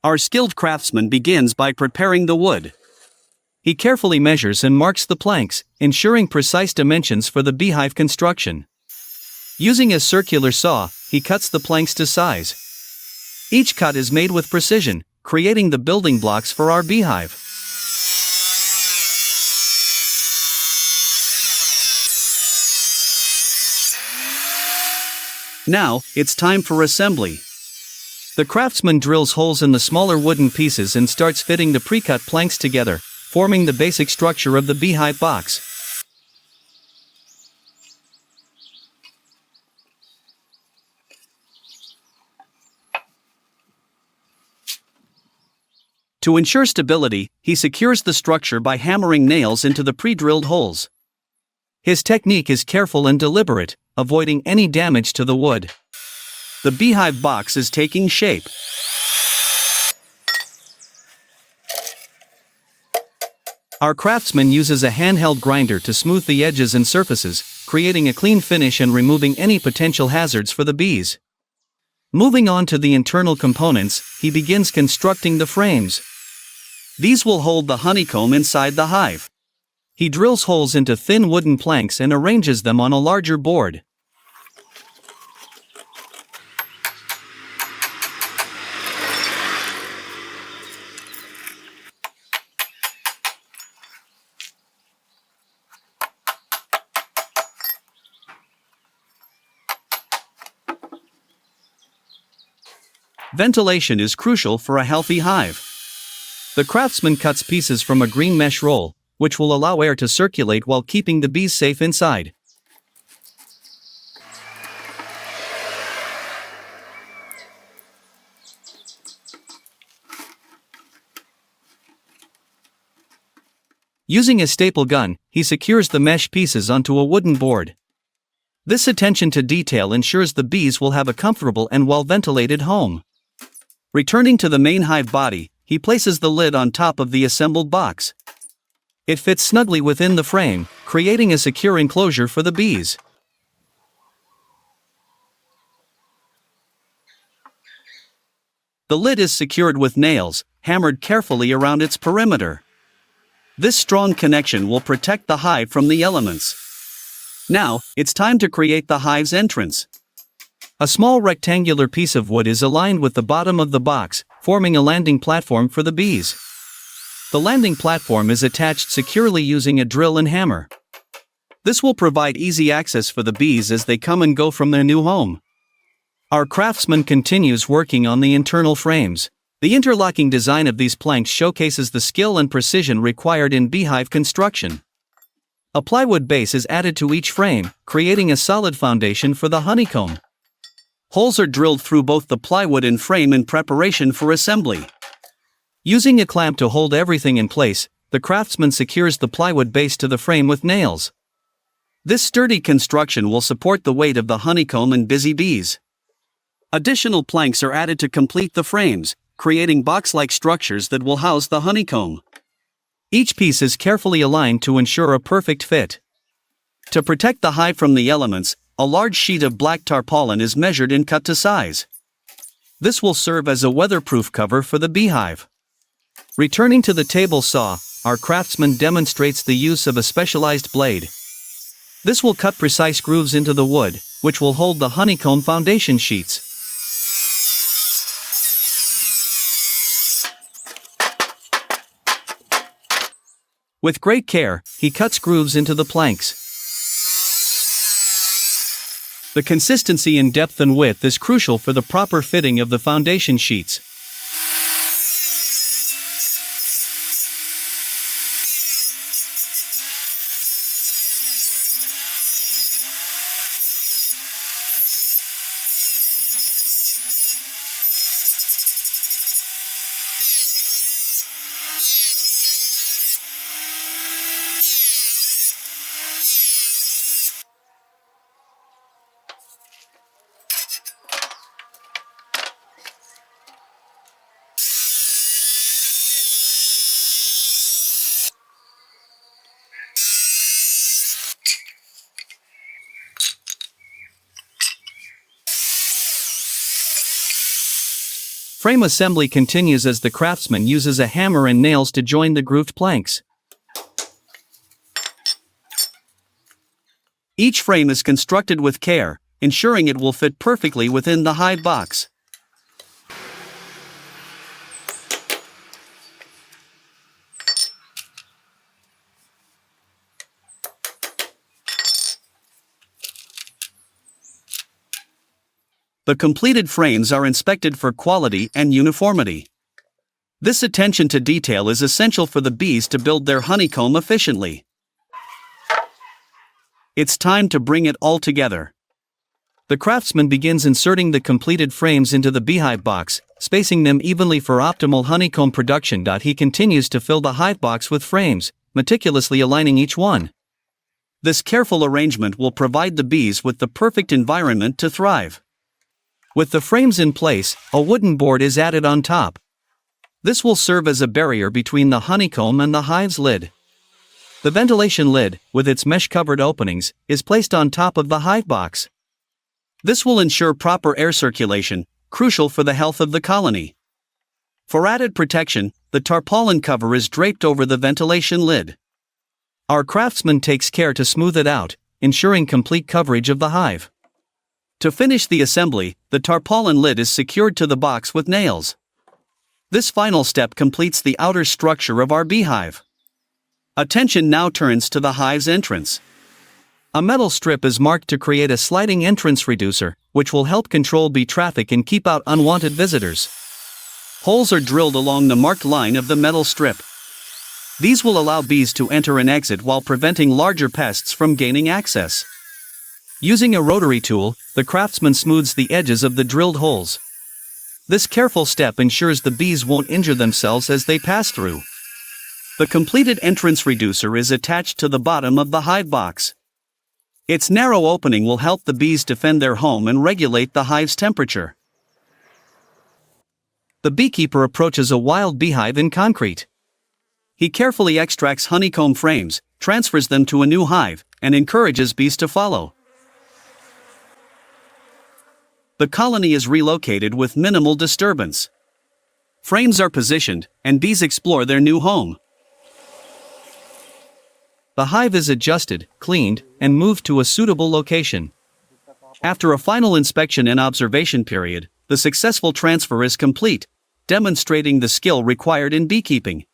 Our skilled craftsman begins by preparing the wood. He carefully measures and marks the planks, ensuring precise dimensions for the beehive construction. Using a circular saw, he cuts the planks to size. Each cut is made with precision, creating the building blocks for our beehive. Now, it's time for assembly. The craftsman drills holes in the smaller wooden pieces and starts fitting the pre-cut planks together, forming the basic structure of the beehive box. To ensure stability, he secures the structure by hammering nails into the pre-drilled holes. His technique is careful and deliberate, avoiding any damage to the wood. The beehive box is taking shape. Our craftsman uses a handheld grinder to smooth the edges and surfaces, creating a clean finish and removing any potential hazards for the bees. Moving on to the internal components, he begins constructing the frames. These will hold the honeycomb inside the hive. He drills holes into thin wooden planks and arranges them on a larger board. Ventilation is crucial for a healthy hive. The craftsman cuts pieces from a green mesh roll, which will allow air to circulate while keeping the bees safe inside. Using a staple gun, he secures the mesh pieces onto a wooden board. This attention to detail ensures the bees will have a comfortable and well-ventilated home. Returning to the main hive body, he places the lid on top of the assembled box. It fits snugly within the frame, creating a secure enclosure for the bees. The lid is secured with nails, hammered carefully around its perimeter. This strong connection will protect the hive from the elements. Now, it's time to create the hive's entrance. A small rectangular piece of wood is aligned with the bottom of the box, forming a landing platform for the bees. The landing platform is attached securely using a drill and hammer. This will provide easy access for the bees as they come and go from their new home. Our craftsman continues working on the internal frames. The interlocking design of these planks showcases the skill and precision required in beehive construction. A plywood base is added to each frame, creating a solid foundation for the honeycomb. Holes are drilled through both the plywood and frame in preparation for assembly. Using a clamp to hold everything in place, the craftsman secures the plywood base to the frame with nails. This sturdy construction will support the weight of the honeycomb and busy bees. Additional planks are added to complete the frames, creating box-like structures that will house the honeycomb. Each piece is carefully aligned to ensure a perfect fit. To protect the hive from the elements, a large sheet of black tarpaulin is measured and cut to size. This will serve as a weatherproof cover for the beehive. Returning to the table saw, our craftsman demonstrates the use of a specialized blade. This will cut precise grooves into the wood, which will hold the honeycomb foundation sheets. With great care, he cuts grooves into the planks. The consistency in depth and width is crucial for the proper fitting of the foundation sheets. Frame assembly continues as the craftsman uses a hammer and nails to join the grooved planks. Each frame is constructed with care, ensuring it will fit perfectly within the hive box. The completed frames are inspected for quality and uniformity. This attention to detail is essential for the bees to build their honeycomb efficiently. It's time to bring it all together. The craftsman begins inserting the completed frames into the beehive box, spacing them evenly for optimal honeycomb production. He continues to fill the hive box with frames, meticulously aligning each one. This careful arrangement will provide the bees with the perfect environment to thrive. With the frames in place, a wooden board is added on top. This will serve as a barrier between the honeycomb and the hive's lid. The ventilation lid, with its mesh-covered openings, is placed on top of the hive box. This will ensure proper air circulation, crucial for the health of the colony. For added protection, the tarpaulin cover is draped over the ventilation lid. Our craftsman takes care to smooth it out, ensuring complete coverage of the hive. To finish the assembly, the tarpaulin lid is secured to the box with nails. This final step completes the outer structure of our beehive. Attention now turns to the hive's entrance. A metal strip is marked to create a sliding entrance reducer, which will help control bee traffic and keep out unwanted visitors. Holes are drilled along the marked line of the metal strip. These will allow bees to enter and exit while preventing larger pests from gaining access. Using a rotary tool, the craftsman smooths the edges of the drilled holes. This careful step ensures the bees won't injure themselves as they pass through. The completed entrance reducer is attached to the bottom of the hive box. Its narrow opening will help the bees defend their home and regulate the hive's temperature. The beekeeper approaches a wild beehive in concrete. He carefully extracts honeycomb frames, transfers them to a new hive, and encourages bees to follow. The colony is relocated with minimal disturbance. Frames are positioned, and bees explore their new home. The hive is adjusted, cleaned, and moved to a suitable location. After a final inspection and observation period, the successful transfer is complete, demonstrating the skill required in beekeeping.